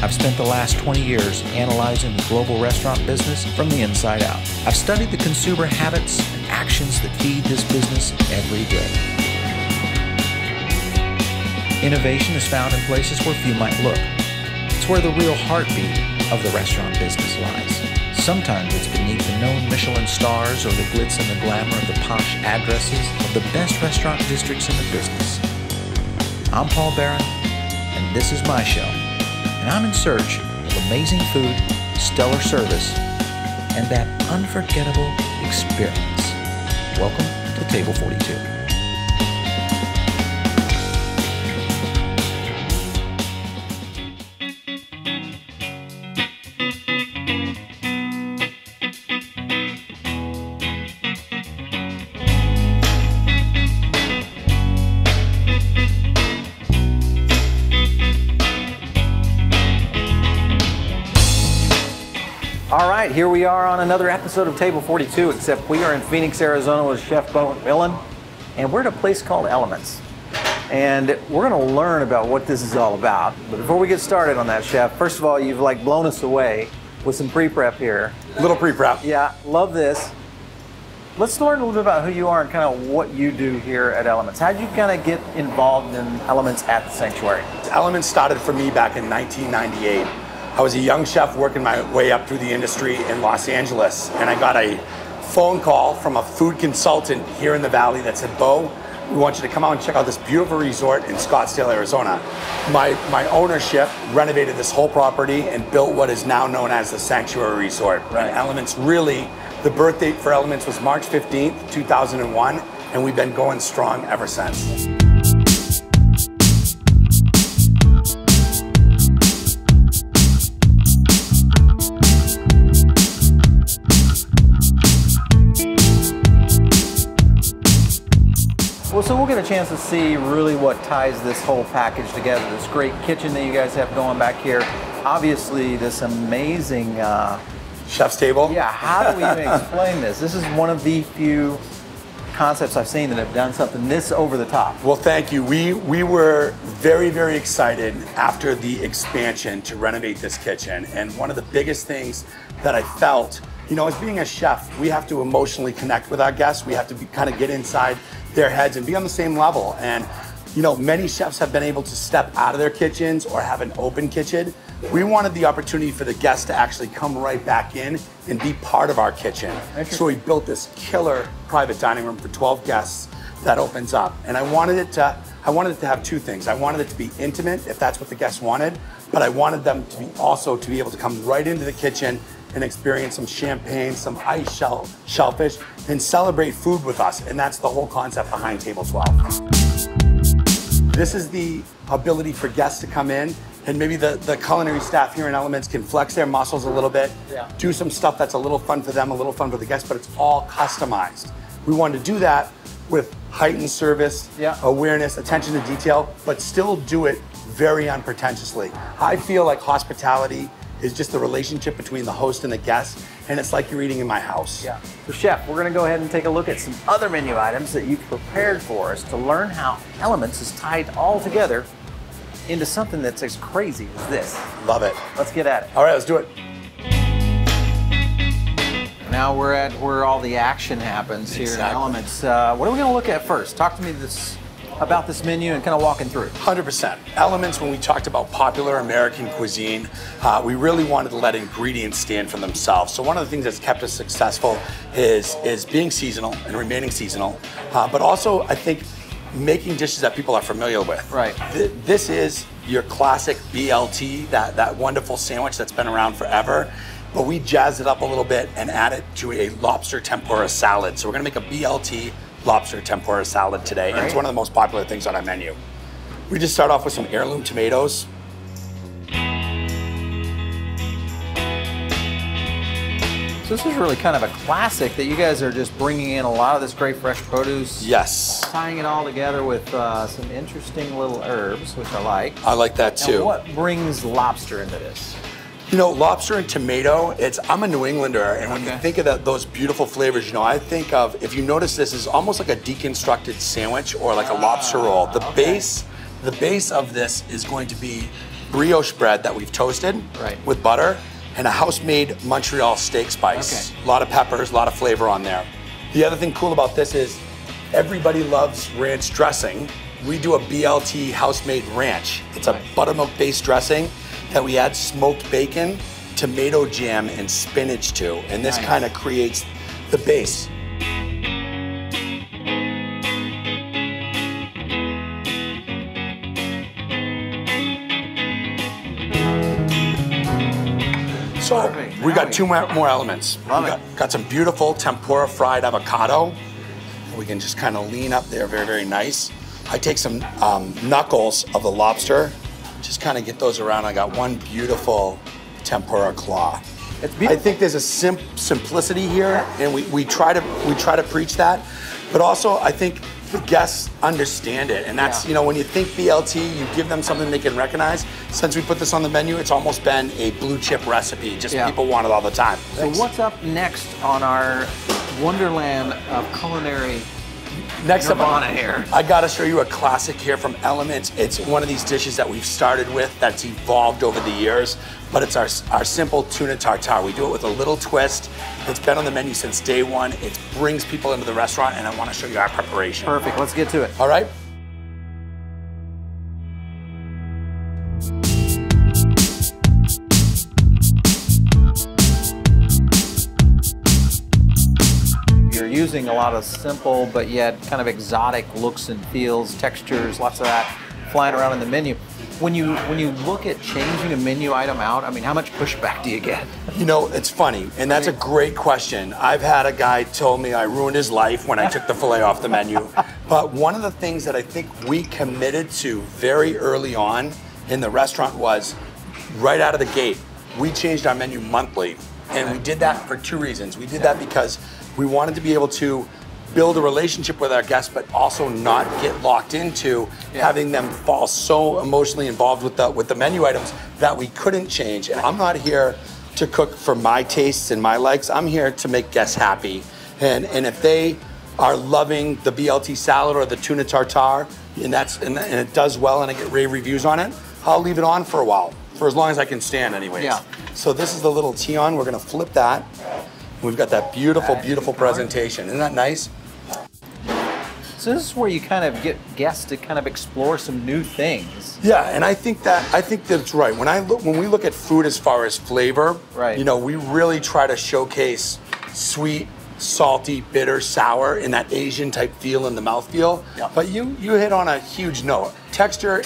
I've spent the last 20 years analyzing the global restaurant business from the inside out. I've studied the consumer habits and actions that feed this business every day. Innovation is found in places where few might look. It's where the real heartbeat of the restaurant business lies. Sometimes it's beneath the known Michelin stars or the glitz and the glamour of the posh addresses of the best restaurant districts in the business. I'm Paul Barron, and this is my show. And I'm in search of amazing food, stellar service, and that unforgettable experience. Welcome to Table 42. All right, here we are on another episode of Table 42, except we are in Phoenix, Arizona with Chef Beau MacMillan, and we're at a place called Elements. And we're gonna learn about what this is all about. But before we get started on that, Chef, first of all, you've like blown us away with some pre-prep here. Little pre-prep. Yeah, love this. Let's learn a little bit about who you are and kind of what you do here at Elements. How'd you kind of get involved in Elements at the Sanctuary? Elements started for me back in 1998. I was a young chef working my way up through the industry in Los Angeles, and I got a phone call from a food consultant here in the Valley that said, Beau, we want you to come out and check out this beautiful resort in Scottsdale, Arizona. My ownership renovated this whole property and built what is now known as the Sanctuary Resort. Right. And Elements really, the birth date for Elements was March 15th, 2001, and we've been going strong ever since. Well, so we'll get a chance to see really what ties this whole package together. This great kitchen that you guys have going back here. Obviously, this amazing... Chef's table? Yeah, how do we even explain this? This is one of the few concepts I've seen that have done something this over the top. Well, thank you. We were very, very excited after the expansion to renovate this kitchen. And one of the biggest things that I felt, you know, as being a chef, we have to emotionally connect with our guests. We have to kind of get inside their heads and be on the same level. And, you know, many chefs have been able to step out of their kitchens or have an open kitchen. We wanted the opportunity for the guests to actually come right back in and be part of our kitchen. So we built this killer private dining room for 12 guests that opens up. And I wanted it to have two things. I wanted it to be intimate, if that's what the guests wanted, but I wanted them to be also to be able to come right into the kitchen and experience some champagne, some ice shellfish, and celebrate food with us. And that's the whole concept behind Table 12. This is the ability for guests to come in, and maybe the culinary staff here in Elements can flex their muscles a little bit, do some stuff that's a little fun for them, a little fun for the guests, but it's all customized. We wanted to do that with heightened service, awareness, attention to detail, but still do it very unpretentiously. I feel like hospitality is just the relationship between the host and the guest, and it's like you're eating in my house. Yeah. So Chef, we're gonna go ahead and take a look at some other menu items that you've prepared for us to learn how Elements is tied all together into something that's as crazy as this. Love it. Let's get at it. All right, let's do it. Now we're at where all the action happens here in Elements. What are we gonna look at first? Talk to me about this menu and kind of walking through it. 100%. Elements, when we talked about popular American cuisine, we really wanted to let ingredients stand for themselves. So one of the things that's kept us successful is being seasonal and remaining seasonal, but also I think making dishes that people are familiar with. Right. This is your classic BLT, that wonderful sandwich that's been around forever, but we jazzed it up a little bit and added to a lobster tempura salad. So we're gonna make a BLT lobster tempura salad today, and it's one of the most popular things on our menu. We just start off with some heirloom tomatoes. So this is really kind of a classic that you guys are just bringing in a lot of this great fresh produce. Yes. Tying it all together with some interesting little herbs, which I like. I like that too. Now, what brings lobster into this? You know, lobster and tomato, I'm a New Englander, and when you think of those beautiful flavors, you know, I think of, if you notice this, is almost like a deconstructed sandwich or like a lobster roll. The base of this is going to be brioche bread that we've toasted with butter, and a house-made Montreal steak spice. A lot of peppers, a lot of flavor on there. The other thing cool about this is everybody loves ranch dressing. We do a BLT House-Made Ranch. It's a buttermilk-based dressing that we add smoked bacon, tomato jam, and spinach to, and this kind of creates the base. So we got two more elements. We got some beautiful tempura fried avocado. We can just kind of lean up there, very, very nice. I take some knuckles of the lobster, just kind of get those around. I got one beautiful tempura claw. I think there's a simplicity here, and we try to preach that, but also I think the guests understand it, and that's, you know, when you think BLT, you give them something they can recognize. Since we put this on the menu, it's almost been a blue chip recipe. Just people want it all the time. So what's up next on our wonderland of culinary nirvana here? I gotta show you a classic here from Elements. It's one of these dishes that we've started with that's evolved over the years, but it's our simple tuna tartar. We do it with a little twist. It's been on the menu since day one. It brings people into the restaurant, and I want to show you our preparation. Perfect, let's get to it. All right. You're using a lot of simple but yet kind of exotic looks and feels, textures, lots of that flying around in the menu. When you look at changing a menu item out, I mean, how much pushback do you get? You know, it's funny, and that's a great question. I've had a guy told me I ruined his life when I took the filet off the menu. But one of the things that I think we committed to very early on in the restaurant was, right out of the gate, we changed our menu monthly. And we did that for two reasons. We did that because we wanted to be able to build a relationship with our guests, but also not get locked into having them fall so emotionally involved with the menu items that we couldn't change. And I'm not here to cook for my tastes and my likes. I'm here to make guests happy. And if they are loving the BLT salad or the tuna tartar, and it does well, and I get rave reviews on it, I'll leave it on for a while, for as long as I can stand, anyways. So this is the little Tion. We're gonna flip that. We've got that beautiful, beautiful presentation. Isn't that nice? So this is where you kind of get guests to kind of explore some new things. Yeah, and I think that's right. When we look at food as far as flavor, you know, we really try to showcase sweet, salty, bitter, sour, in that Asian type feel in the mouthfeel. But you hit on a huge note. Texture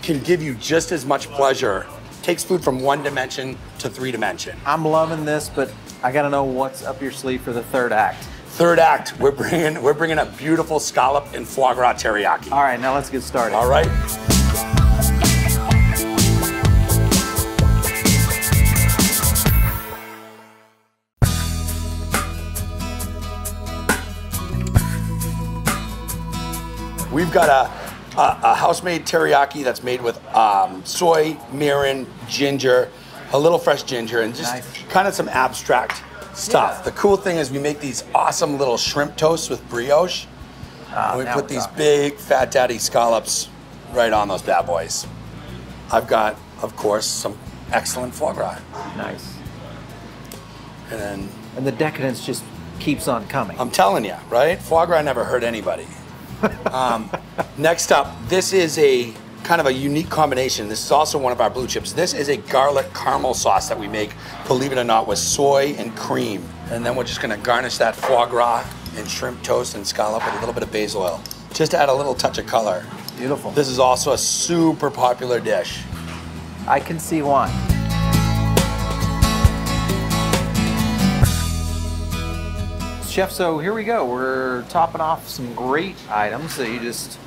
can give you just as much pleasure. Takes food from one dimension to three dimension. I'm loving this, but I gotta know what's up your sleeve for the third act. Third act, we're bringing a beautiful scallop and foie gras teriyaki. All right, now let's get started. All right. We've got a house-made teriyaki that's made with soy, mirin, ginger, a little fresh ginger, and just kind of some abstract stuff. The cool thing is we make these awesome little shrimp toasts with brioche. And we put these big fat daddy scallops right on those bad boys. I've got, of course, some excellent foie gras. Nice. And the decadence just keeps on coming. I'm telling you, right? Foie gras never hurt anybody. Next up, this is a kind of a unique combination. This is also one of our blue chips. This is a garlic caramel sauce that we make, believe it or not, with soy and cream. And then we're just gonna garnish that foie gras and shrimp toast and scallop with a little bit of basil oil, just to add a little touch of color. Beautiful. This is also a super popular dish. I can see why. Chef, so here we go. We're topping off some great items that you just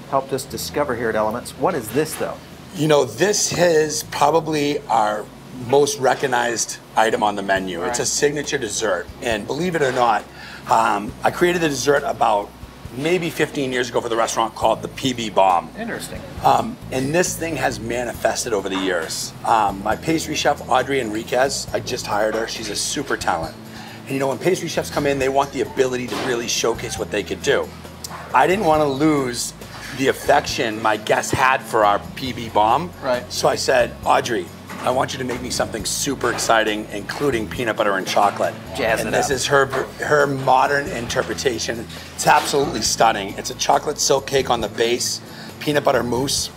helped us discover here at Elements. What is this, though? You know, this is probably our most recognized item on the menu. It's a signature dessert. And believe it or not, I created the dessert about maybe 15 years ago for the restaurant called the PB Bomb. Interesting. And this thing has manifested over the years. My pastry chef, Audrey Enriquez, I just hired her. She's a super talent. And you know, when pastry chefs come in, they want the ability to really showcase what they could do. I didn't want to lose the affection my guests had for our PB bomb. Right. So I said, Audrey, I want you to make me something super exciting, including peanut butter and chocolate. Jazz and it this up. is her modern interpretation. It's absolutely stunning. It's a chocolate silk cake on the base, peanut butter mousse.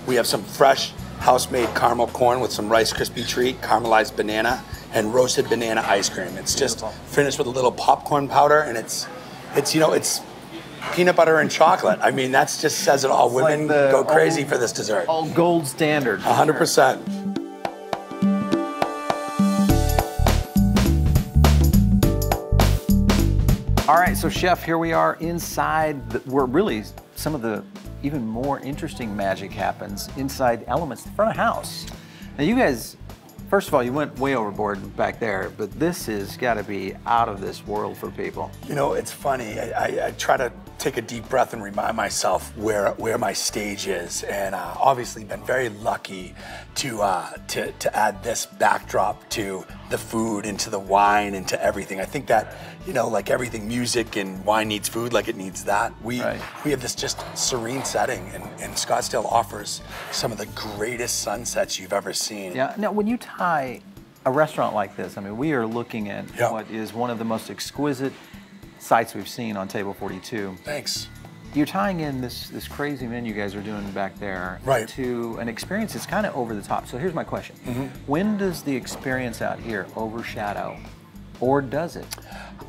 We have some fresh house-made caramel corn with some Rice Krispie treat, caramelized banana, and roasted banana ice cream. It's just finished with a little popcorn powder, and it's peanut butter and chocolate. I mean, that just says it all. Women go crazy for this dessert. All gold standard. 100%. All right, so Chef, here we are inside where really some of the even more interesting magic happens inside Elements, the front of house. Now you guys, first of all, you went way overboard back there, but this has got to be out of this world for people. You know, it's funny. I try to take a deep breath and remind myself where my stage is, and obviously been very lucky to add this backdrop to the food and to the wine and to everything. I think that, you know, like everything, music and wine needs food like it needs that. We have this just serene setting, and Scottsdale offers some of the greatest sunsets you've ever seen. Yeah. Now, when you tie a restaurant like this, I mean, we are looking at what is one of the most exquisite sites we've seen on Table 42. Thanks. You're tying in this crazy menu you guys are doing back there to an experience that's kind of over the top. So here's my question. When does the experience out here overshadow, or does it?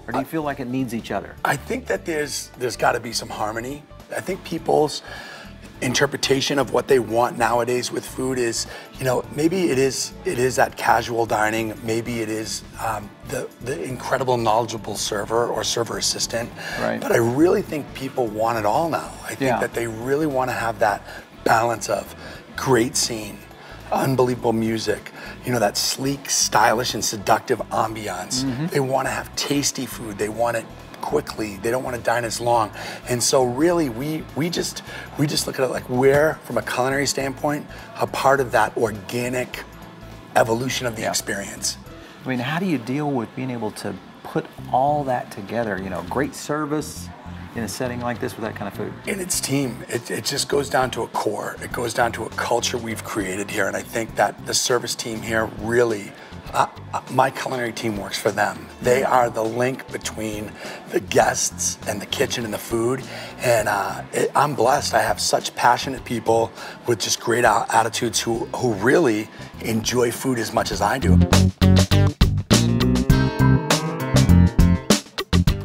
Or do you feel like it needs each other? I think that there's got to be some harmony. I think people's interpretation of what they want nowadays with food is, you know, maybe it is that casual dining, maybe it is the incredible knowledgeable server or server assistant, but I really think people want it all now. I think that they really want to have that balance of great scene, unbelievable music, you know, that sleek, stylish, and seductive ambiance. They want to have tasty food. They want it quickly. They don't want to dine as long. And so really we just look at it like we're, from a culinary standpoint, a part of that organic evolution of the experience. I mean, how do you deal with being able to put all that together? You know, great service in a setting like this with that kind of food? And it's team. It just goes down to a core. It goes down to a culture we've created here. And I think that the service team here really, my culinary team works for them. They are the link between the guests and the kitchen and the food. And I'm blessed. I have such passionate people with just great attitudes who really enjoy food as much as I do.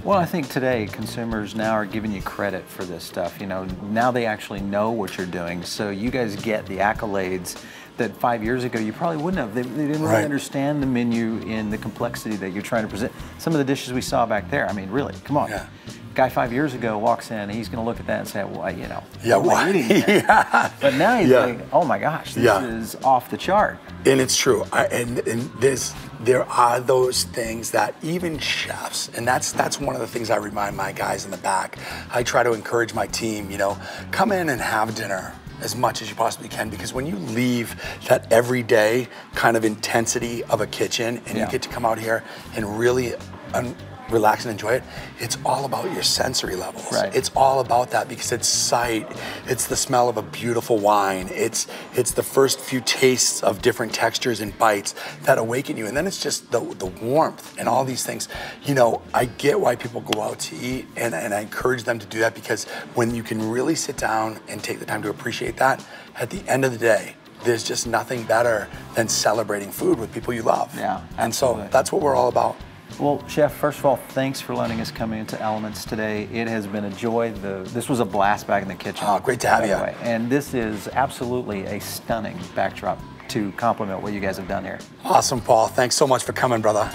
Well, I think today consumers now are giving you credit for this stuff. You know, now they actually know what you're doing. So you guys get the accolades that 5 years ago you probably wouldn't have. They didn't really understand the menu in the complexity that you're trying to present. Some of the dishes we saw back there, I mean, really, come on. Guy 5 years ago walks in, he's going to look at that and say, well, you know, what am I eating here? But now he's like, oh my gosh, this is off the chart. And it's true. There are those things that even chefs, and that's one of the things I remind my guys in the back. I try to encourage my team, you know, come in and have dinner as much as you possibly can, because when you leave that everyday kind of intensity of a kitchen and you get to come out here and really relax and enjoy it, it's all about your sensory levels. It's all about that, because it's sight, it's the smell of a beautiful wine, it's the first few tastes of different textures and bites that awaken you, and then it's just the warmth and all these things. You know, I get why people go out to eat, and I encourage them to do that, because when you can really sit down and take the time to appreciate that, at the end of the day, there's just nothing better than celebrating food with people you love. And so that's what we're all about. Well, Chef, first of all, thanks for letting us come into Elements today. It has been a joy. This was a blast back in the kitchen. Oh, great to have you. And this is absolutely a stunning backdrop to complement what you guys have done here. Awesome, Paul. Thanks so much for coming, brother.